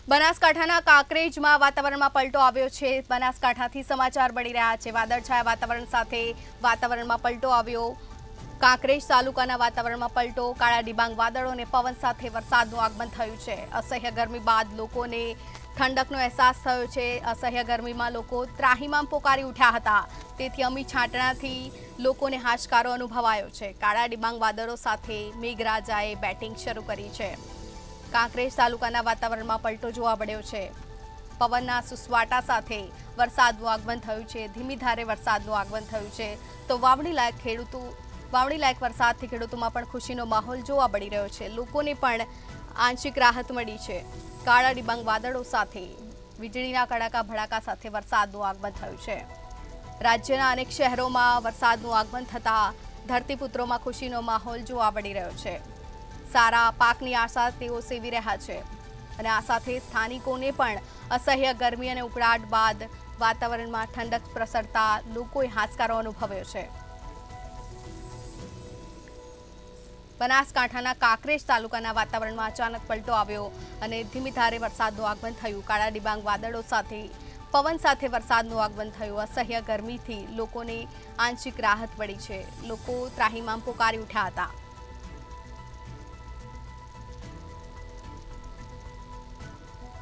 બનાસકાંઠાના કાંકરેજમાં વાતાવરણમાં પલટો આવ્યો છે। બનાસકાંઠાથી સમાચાર મળી રહ્યા છે। વાદળછાયા વાતાવરણ સાથે વાતાવરણમાં પલટો આવ્યો। કાંકરેજ તાલુકાના વાતાવરણમાં પલટો, કાળા ડિબાંગ વાદળો અને પવન સાથે વરસાદનું આગમન થયું છે। અસહ્ય ગરમી બાદ લોકોને ઠંડકનો અહેસાસ થયો છે। અસહ્ય ગરમીમાં લોકો ત્રાહિમામ પોકારી ઉઠ્યા હતા, તેથી અમી છાંટણાથી લોકોને હાશકારો અનુભવાયો છે। કાળા ડિબાંગ વાદળો સાથે મેઘરાજાએ બેટિંગ શરૂ કરી છે। કાંકરેજ તાલુકાના વાતાવરણમાં પલટો જોવા મળ્યો છે। પવનના સુસવાટા સાથે વરસાદનું આગમન થયું છે। ધીમી ધારે વરસાદનું આગમન થયું છે, તો વાવણી લાયક વરસાદથી ખેડૂતોમાં પણ ખુશીનો માહોલ જોવા મળી રહ્યો છે। લોકોને પણ આંશિક રાહત મળી છે। કાળા ડિબાંગ વાદળો સાથે વીજળીના કડાકા ભડાકા સાથે વરસાદનું આગમન થયું છે। રાજ્યના અનેક શહેરોમાં વરસાદનું આગમન થતાં ધરતીપુત્રોમાં ખુશીનો માહોલ જોવા મળી રહ્યો છે। સારા પાકની આશા તેઓ સેવી રહ્યા છે અને આ સાથે સ્થાનિકોને પણ અસહ્ય ગરમી અને ઉકળાટ બાદ વાતાવરણમાં ઠંડક પ્રસરતા લોકોએ હાશકારો અનુભવ્યો છે। બનાસકાંઠાના કાંકરેજ તાલુકાના વાતાવરણમાં અચાનક પલટો આવ્યો અને ધીમી ધારે વરસાદનું આગમન થયું। કાળા ડિબાંગ વાદળો સાથે પવન સાથે વરસાદનું આગમન થયું। અસહ્ય ગરમીથી લોકોને આંશિક રાહત મળી છે। લોકો ત્રાહિમામ પોકારી ઉઠ્યા હતા।